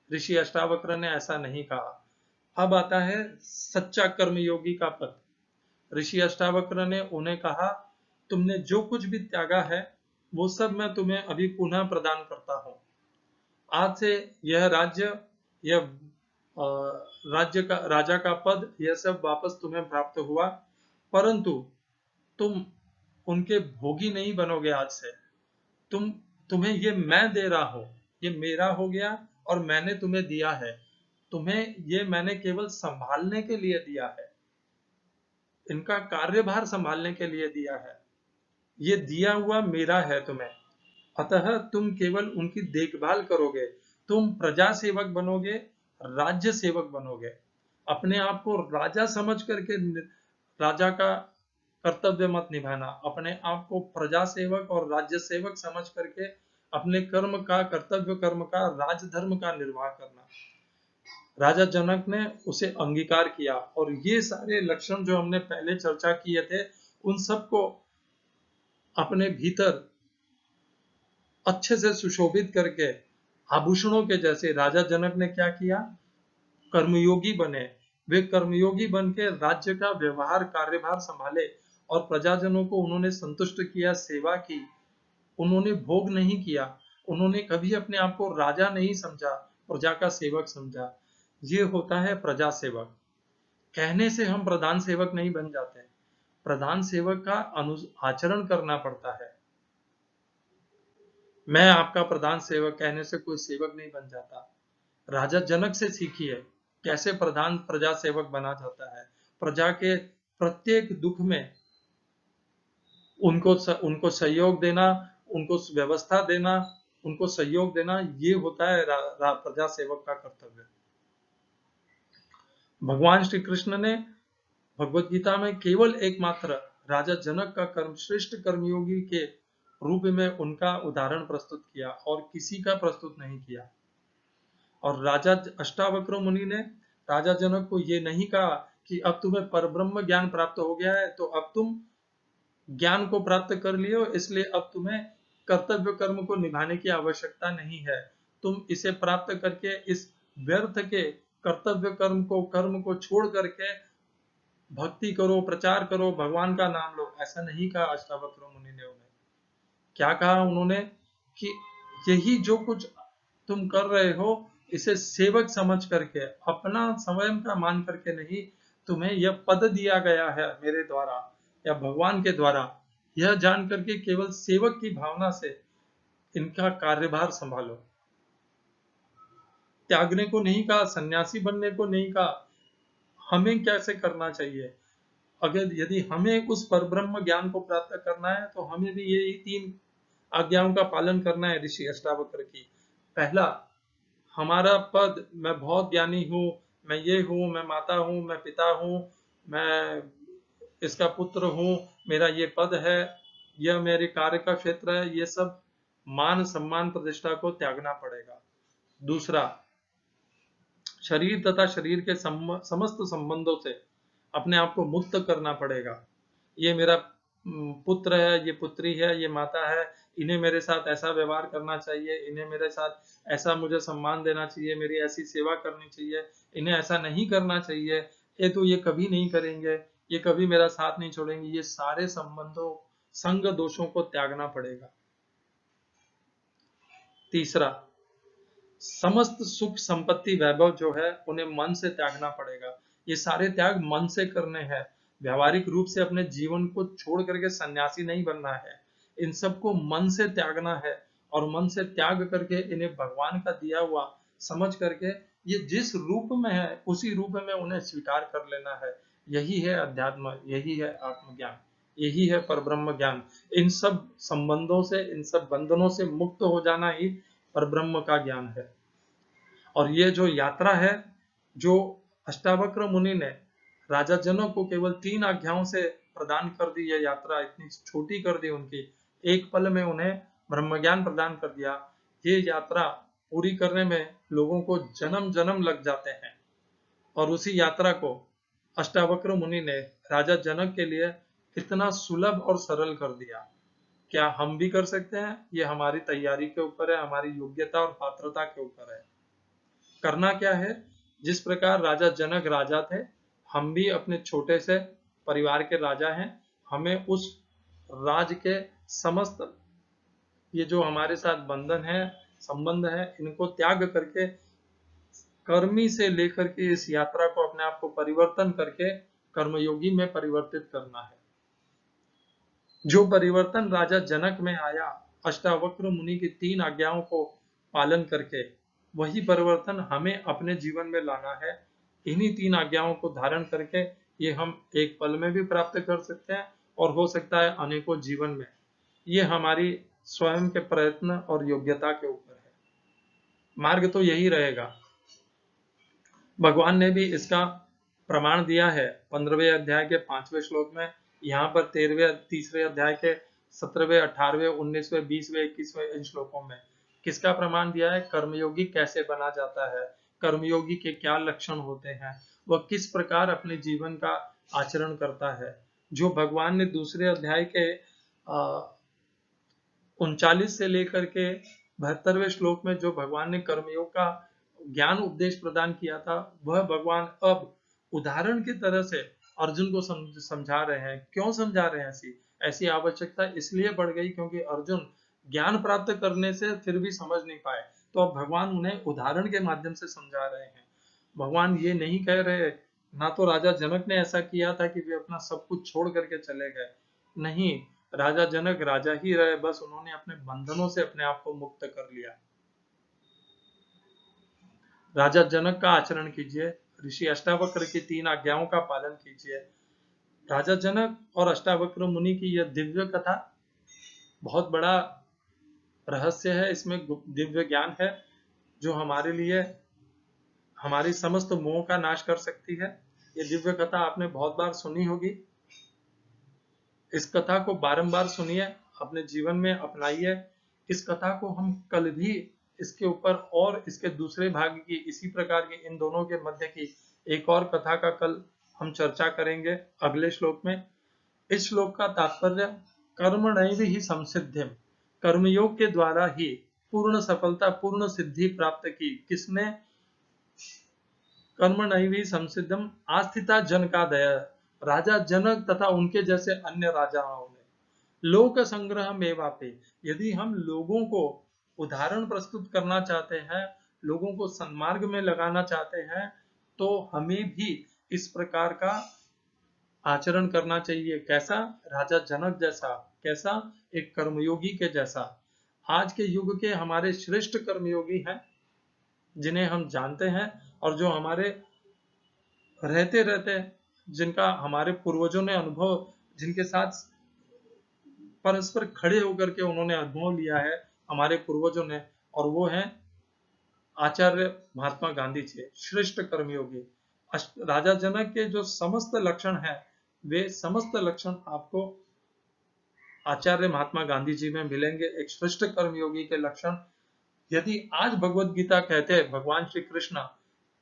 ऋषि अष्टावक्र ने ऐसा नहीं कहा। अब आता है सच्चा कर्मयोगी का पद। ऋषि अष्टावक्र ने उन्हें कहा, तुमने जो कुछ भी त्यागा है वो सब मैं तुम्हें अभी पुनः प्रदान करता हूं। आज से यह राज्य, यह राज्य का राजा का पद, यह सब वापस तुम्हें प्राप्त हुआ, परंतु तुम उनके भोगी नहीं बनोगे। आज से तुम्हें ये मैं दे रहा हूं, ये मेरा हो गया और मैंने तुम्हें दिया है। तुम्हें ये मैंने केवल संभालने के लिए दिया है, इनका कार्यभार संभालने के लिए दिया है। ये दिया हुआ मेरा है तुम्हें, अतः तुम केवल उनकी देखभाल करोगे। तुम प्रजा सेवक बनोगे, राज्य सेवक बनोगे। अपने आप को राजा समझ करके राजा का कर्तव्य मत निभाना। अपने आप को प्रजा सेवक और राज्य सेवक समझ करके अपने कर्म का, कर्तव्य कर्म का, राजधर्म का निर्वाह करना। राजा जनक ने उसे अंगीकार किया और ये सारे लक्षण जो हमने पहले चर्चा किए थे उन सबको अपने भीतर अच्छे से सुशोभित करके आभूषणों के जैसे राजा जनक ने क्या किया, कर्मयोगी बने। वे कर्मयोगी बन के राज्य का व्यवहार कार्यभार संभाले और प्रजाजनों को उन्होंने संतुष्ट किया, सेवा की। उन्होंने भोग नहीं किया, उन्होंने कभी अपने आप को राजा नहीं समझा, प्रजा का सेवक समझा। ये होता है प्रजा सेवक। कहने से हम प्रधान सेवक नहीं बन जाते, प्रधान सेवक का आचरण करना पड़ता है। मैं आपका प्रधान सेवक कहने से कोई सेवक नहीं बन जाता। राजा जनक से सीखिए कैसे प्रधान प्रजा सेवक बना जाता है। प्रजा के प्रत्येक दुख में उनको सहयोग देना, उनको व्यवस्था देना, उनको सहयोग देना, ये होता है प्रजा सेवक का कर्तव्य। भगवान श्री कृष्ण ने भगवत गीता में केवल एकमात्र राजा जनक का श्रेष्ठ कर्मयोगी के रूप में उनका उदाहरण प्रस्तुत किया और किसी का प्रस्तुत नहीं किया। और राजा अष्टावक्र मुनि ने राजा जनक को ये नहीं कहा कि अब तुम्हें परब्रह्म ज्ञान प्राप्त हो गया है तो अब तुम ज्ञान को प्राप्त कर लियो, इसलिए अब तुम्हें कर्तव्य कर्म को निभाने की आवश्यकता नहीं है। तुम इसे प्राप्त करके इस व्यर्थ के कर्तव्य कर्म को छोड़ करके भक्ति करो, प्रचार करो, भगवान का नाम लो। ऐसा नहीं कहा अष्टावक्र मुनि ने उन्हें। क्या कहा उन्होंने कि यही जो कुछ तुम कर रहे हो इसे सेवक समझ करके, अपना स्वयं का मान करके नहीं, तुम्हें यह पद दिया गया है मेरे द्वारा या भगवान के द्वारा, यह जान करके केवल सेवक की भावना से इनका कार्यभार संभालो। त्यागने को नहीं कहा, सन्यासी बनने को नहीं कहा। हमें कैसे करना चाहिए, अगर यदि हमें उस परब्रह्म ज्ञान को प्राप्त करना है तो हमें भी यही 3 आज्ञाओं का पालन करना है ऋषि अष्टावक्र की। पहला, हमारा पद, मैं बहुत ज्ञानी हूँ, मैं ये हूँ, मैं माता हूँ, मैं पिता हूँ, मैं इसका पुत्र हूँ, मेरा ये पद है, यह मेरे कार्य का क्षेत्र है, ये सब मान सम्मान प्रतिष्ठा को त्यागना पड़ेगा। दूसरा, शरीर तथा शरीर के समस्त संबंधों से अपने आप को मुक्त करना पड़ेगा। ये मेरा पुत्र है, ये पुत्री है, ये माता है, इन्हें मेरे साथ ऐसा व्यवहार करना चाहिए, इन्हें मेरे साथ ऐसा मुझे सम्मान देना चाहिए, मेरी ऐसी सेवा करनी चाहिए, इन्हें ऐसा नहीं करना चाहिए, ये तो ये कभी नहीं करेंगे, ये कभी मेरा साथ नहीं छोड़ेंगे। ये सारे संबंधों, संग दोषों को त्यागना पड़ेगा। तीसरा, समस्त सुख संपत्ति वैभव जो है उन्हें मन से त्यागना पड़ेगा। ये सारे त्याग मन से करने हैं। व्यावहारिक रूप से अपने जीवन को छोड़ करके सन्यासी नहीं बनना है, इन सबको मन से त्यागना है और मन से त्याग करके इन्हें भगवान का दिया हुआ समझ करके ये जिस रूप में है उसी रूप में उन्हें स्वीकार कर लेना है। यही है अध्यात्म, यही है आत्मज्ञान, यही है परब्रह्म ज्ञान। इन सब संबंधों से, इन सब बंधनों से मुक्त हो जाना ही परब्रह्म का ज्ञान है। और ये जो यात्रा है, जो अष्टावक्र मुनि ने राजा जनक को केवल 3 आज्ञाओं से प्रदान कर दी, यह यात्रा इतनी छोटी कर दी उनकी, एक पल में उन्हें ब्रह्म ज्ञान प्रदान कर दिया। ये यात्रा पूरी करने में लोगों को जन्म जन्म लग जाते हैं और उसी यात्रा को अष्टावक्र मुनि ने राजा जनक के लिए इतना सुलभ और सरल कर दिया। क्या हम भी कर सकते हैं? ये हमारी तैयारी के ऊपर है, हमारी योग्यता और पात्रता के ऊपर है। करना क्या है, जिस प्रकार राजा जनक राजा थे, हम भी अपने छोटे से परिवार के राजा हैं। हमें उस राज के समस्त ये जो हमारे साथ बंधन है, संबंध है, इनको त्याग करके कर्मी से लेकर के इस यात्रा को अपने आप को परिवर्तन करके कर्मयोगी में परिवर्तित करना है। जो परिवर्तन राजा जनक में आया अष्टावक्र मुनि की 3 आज्ञाओं को पालन करके, वही परिवर्तन हमें अपने जीवन में लाना है। इन्हीं 3 आज्ञाओं को धारण करके ये हम एक पल में भी प्राप्त कर सकते हैं और हो सकता है अनेकों जीवन में। ये हमारी स्वयं के प्रयत्न और योग्यता के ऊपर है। मार्ग तो यही रहेगा। भगवान ने भी इसका प्रमाण दिया है 15वें अध्याय के 5वें श्लोक में, यहाँ पर 3रे अध्याय के 17वें, 18वें, 19वें, 20वें, 21वें इन श्लोकों में किसका प्रमाण दिया है? कर्मयोगी कैसे बना जाता है, कर्मयोगी के क्या लक्षण होते हैं, वह किस प्रकार अपने जीवन का आचरण करता है, जो भगवान ने दूसरे अध्याय के 39 से लेकर के 72वें श्लोक में जो भगवान ने कर्मयोग का ज्ञान उपदेश प्रदान किया था, वह भगवान अब उदाहरण की तरह से अर्जुन को समझा रहे हैं। क्यों समझा रहे हैं? ऐसी आवश्यकता इसलिए बढ़ गई क्योंकि अर्जुन ज्ञान प्राप्त करने से फिर भी समझ नहीं पाए, तो अब भगवान उन्हें उदाहरण के माध्यम से समझा रहे हैं। भगवान ये नहीं कह रहे, ना तो राजा जनक ने ऐसा किया था कि वे अपना सब कुछ छोड़ करके चले गए, नहीं, राजा जनक राजा ही रहे, बस उन्होंने अपने बंधनों से अपने आप को मुक्त कर लिया। राजा जनक का आचरण कीजिए, ऋषि अष्टावक्र की 3 आज्ञाओं का पालन कीजिए। राजा जनक और अष्टावक्र मुनि की यह दिव्य कथा बहुत बड़ा रहस्य है, इसमें दिव्य ज्ञान है जो हमारे लिए हमारी समस्त मोह का नाश कर सकती है। ये दिव्य कथा आपने बहुत बार सुनी होगी। इस कथा को बारंबार सुनिए, अपने जीवन में अपनाइए। इस कथा को हम कल भी इसके ऊपर और इसके दूसरे भाग की इसी प्रकार की इन दोनों के मध्य की एक और कथा का कल हम चर्चा करेंगे अगले श्लोक में। इस श्लोक का तात्पर्य कर्मणैव हि संसिद्धिम, कर्मयोग के द्वारा ही पूर्ण सफलता पूर्ण सिद्धि प्राप्त की। किसने? कर्मणैव हि संसिद्धम आस्थिता जनकादय, राजा जनक तथा उनके जैसे अन्य राजाओं ने। लोक संग्रह मेवापे, यदि हम लोगों को उदाहरण प्रस्तुत करना चाहते हैं, लोगों को सन्मार्ग में लगाना चाहते हैं, तो हमें भी इस प्रकार का आचरण करना चाहिए। कैसा? राजा जनक जैसा। कैसा? एक कर्मयोगी के जैसा। आज के युग के हमारे श्रेष्ठ कर्मयोगी हैं जिन्हें हम जानते हैं और जो हमारे रहते रहते जिनका हमारे पूर्वजों ने अनुभव, जिनके साथ परस्पर खड़े होकर के उन्होंने अनुभव लिया है हमारे पूर्वजों ने, और वो हैं आचार्य महात्मा गांधी जी, श्रेष्ठ कर्मयोगी। राजा जनक के जो समस्त लक्षण हैं, वे समस्त लक्षण आपको आचार्य महात्मा गांधी जी में मिलेंगे। एक श्रेष्ठ कर्मयोगी के लक्षण यदि आज भगवत गीता कहते हैं भगवान श्री कृष्ण,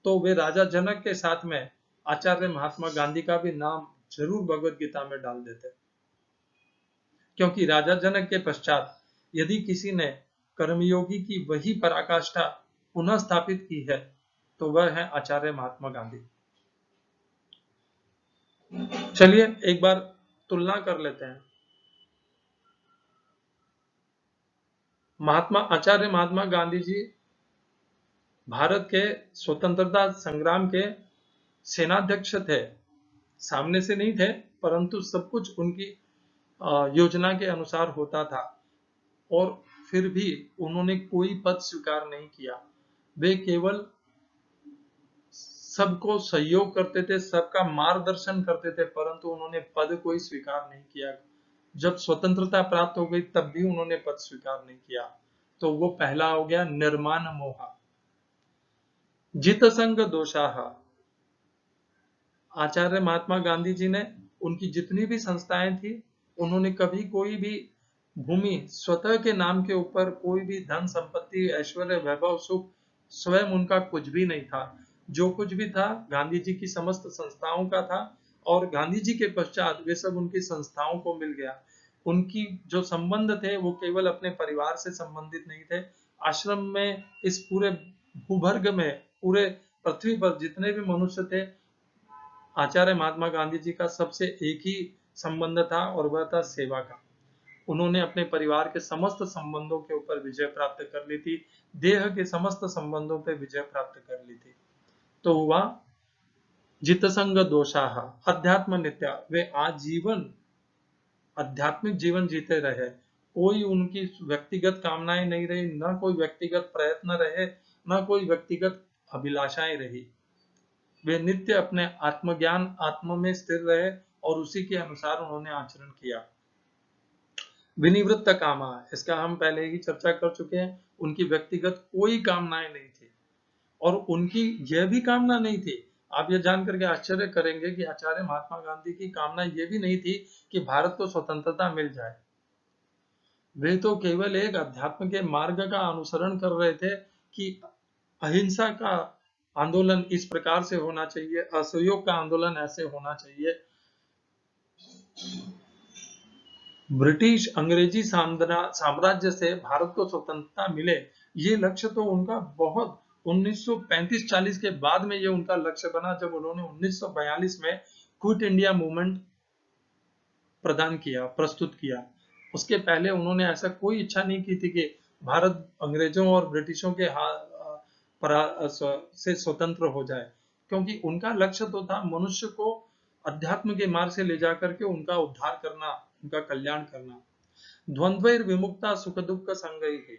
तो वे राजा जनक के साथ में आचार्य महात्मा गांधी का भी नाम जरूर भगवत गीता में डाल देते, क्योंकि राजा जनक के पश्चात यदि किसी ने कर्मयोगी की वही पराकाष्ठा पुनः स्थापित की है, तो वह है आचार्य महात्मा गांधी। चलिए एक बार तुलना कर लेते हैं। आचार्य महात्मा गांधी जी भारत के स्वतंत्रता संग्राम के सेनाध्यक्ष थे। सामने से नहीं थे, परंतु सब कुछ उनकी योजना के अनुसार होता था, और फिर भी उन्होंने कोई पद स्वीकार नहीं किया। वे केवल सबको सहयोग करते थे, सबका मार्गदर्शन करते थे, परंतु उन्होंने पद कोई स्वीकार नहीं किया। जब स्वतंत्रता प्राप्त हो गई तब भी उन्होंने पद स्वीकार नहीं किया। तो वो पहला हो गया निर्माण मोहा। जित संग दोषाः, आचार्य महात्मा गांधी जी ने उनकी जितनी भी संस्थाएं थी, उन्होंने कभी कोई भी भूमि स्वतः के नाम के ऊपर, कोई भी धन संपत्ति ऐश्वर्य वैभव सुख स्वयं उनका कुछ भी नहीं था। जो कुछ भी था गांधी जी की समस्त संस्थाओं का था, और गांधी जी के पश्चात वे सब उनकी संस्थाओं को मिल गया। उनकी जो संबंध थे वो केवल अपने परिवार से संबंधित नहीं थे। आश्रम में इस पूरे भूवर्ग में, पूरे पृथ्वी पर जितने भी मनुष्य थे, आचार्य महात्मा गांधी जी का सबसे एक ही संबंध था, और वह था सेवा का। उन्होंने अपने परिवार के समस्त संबंधों के ऊपर विजय प्राप्त कर ली थी, देह के समस्त संबंधों पर विजय प्राप्त कर ली थी। तो हुआ जित संग दोषाः अध्यात्म नित्या, वे आजीवन आध्यात्मिक जीवन जीते रहे। कोई उनकी व्यक्तिगत कामनाएं नहीं रही, न कोई व्यक्तिगत प्रयत्न रहे, न कोई व्यक्तिगत अभिलाषाएं रही। वे नित्य अपने आत्मज्ञान आत्मा में स्थिर रहे और उसी के अनुसार उन्होंने आचरण किया। विनिवृत्त कामा, इसका हम पहले ही चर्चा कर चुके हैं। उनकी व्यक्तिगत कोई कामनाएं नहीं थी, और उनकी यह भी कामना नहीं थी, आप यह जान करके आश्चर्य करेंगे कि आचार्य महात्मा गांधी की कामना यह भी नहीं थी कि भारत को स्वतंत्रता मिल जाए। वे तो केवल एक अध्यात्म के मार्ग का अनुसरण कर रहे थे कि अहिंसा का आंदोलन इस प्रकार से होना चाहिए, असहयोग का आंदोलन ऐसे होना चाहिए। ब्रिटिश अंग्रेजी साम्राज्य से भारत को स्वतंत्रता मिले, ये लक्ष्य तो उनका बहुत 1935-40 के बाद में ये उनका लक्ष्य बना, जब उन्होंने 1942 में क्विट इंडिया मूवमेंट प्रस्तुत किया। उसके पहले उन्होंने ऐसा कोई इच्छा नहीं की थी कि भारत अंग्रेजों और ब्रिटिशों के से स्वतंत्र हो जाए, क्योंकि उनका लक्ष्य तो था मनुष्य को अध्यात्म के मार्ग से ले जाकर के उनका उद्धार करना, उनका कल्याण करना। द्वंद्वैर विमुक्ता सुख दुख संगहि है।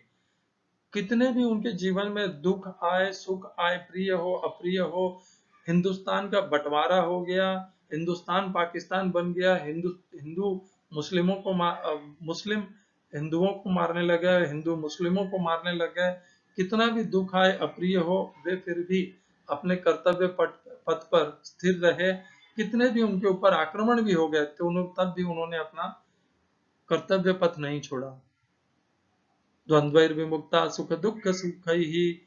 कितने भी उनके जीवन में दुख आए, सुख आए, प्रिय हो अप्रिय हो, हिंदुस्तान का बंटवारा हो गया, हिंदुस्तान पाकिस्तान बन गया, हिंदू हिंदू मुस्लिमों को मुस्लिम हिंदुओं को मारने लगे, हिंदू मुस्लिमों को मारने लगे, कितना भी दुख आए अप्रिय हो, वे फिर भी अपने कर्तव्य पथ पर स्थिर रहे। कितने भी उनके ऊपर आक्रमण भी हो गए तो तब भी उन्होंने अपना कर्तव्य पथ नहीं छोड़ा। द्वंद्वैर्विमुक्ता सुख दुख सुखैः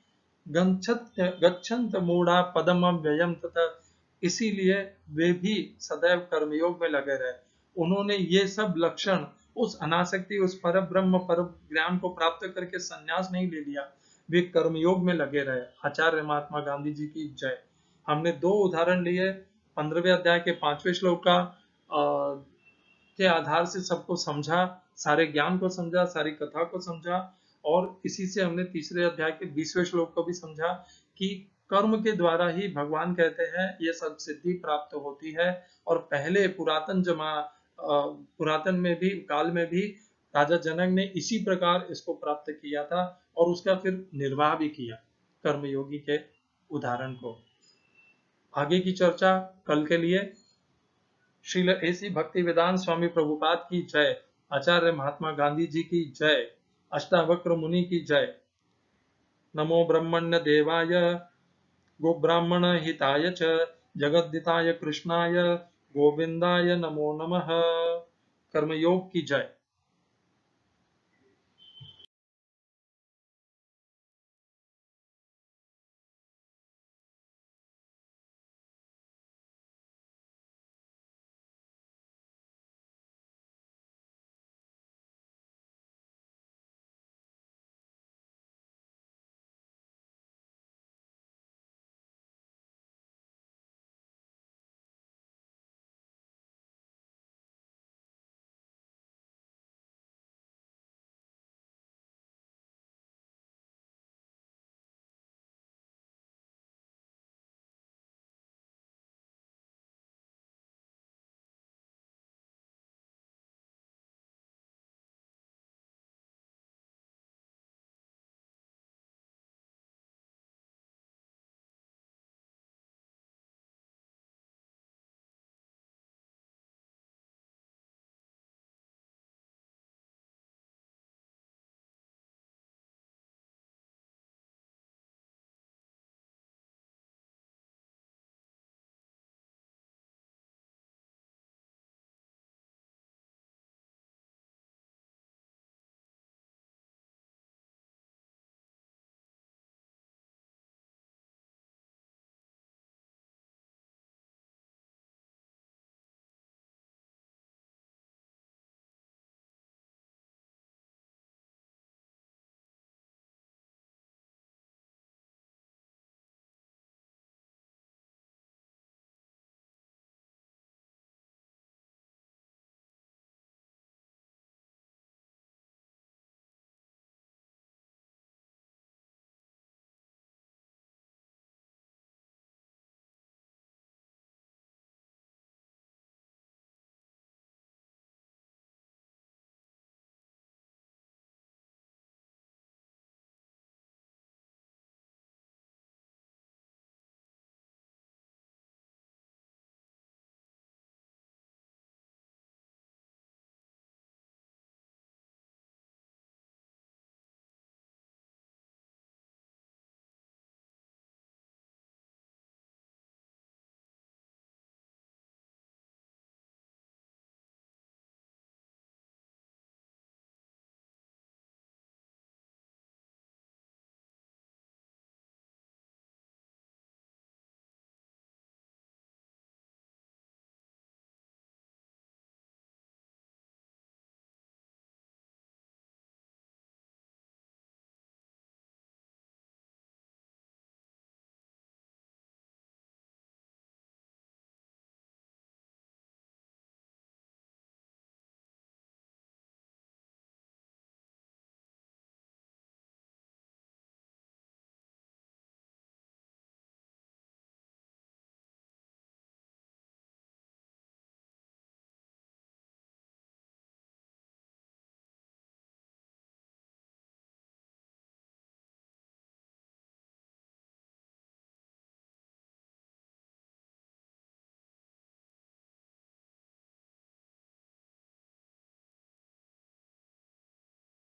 गच्छन्त मूढ़ा पदम व्ययम तथा। इसीलिए वे भी सदैव कर्मयोग में लगे रहे। उन्होंने ये सब लक्षण उस अनासक्ति, उस पर ब्रह्म पर ज्ञान को प्राप्त करके संन्यास नहीं ले लिया, वे कर्मयोग में लगे रहे। आचार्य महात्मा गांधी जी की जय। हमने दो उदाहरण लिए, 15वें अध्याय के 5वें श्लोक का के आधार से सबको समझा, सारे ज्ञान को समझा, सारी कथा को समझा, और इसी से हमने तीसरे अध्याय के 20वें श्लोक को भी समझा कि कर्म के द्वारा ही भगवान कहते हैं ये सब सिद्धि प्राप्त होती है। और पहले पुरातन में भी काल में भी राजा जनक ने इसी प्रकार इसको प्राप्त किया था और उसका फिर निर्वाह भी किया कर्मयोगी के उदाहरण को। आगे की चर्चा कल के लिए। श्रील ऐसी भक्ति वेदांत स्वामी प्रभुपाद की जय। आचार्य महात्मा गांधी जी की जय। अष्टावक्र मुनि की जय। नमो ब्रह्मण्य देवाय गोब्राह्मण हिताय च जगद्दिताय कृष्णाय गोविंदाय नमो नमः। कर्मयोग की जय।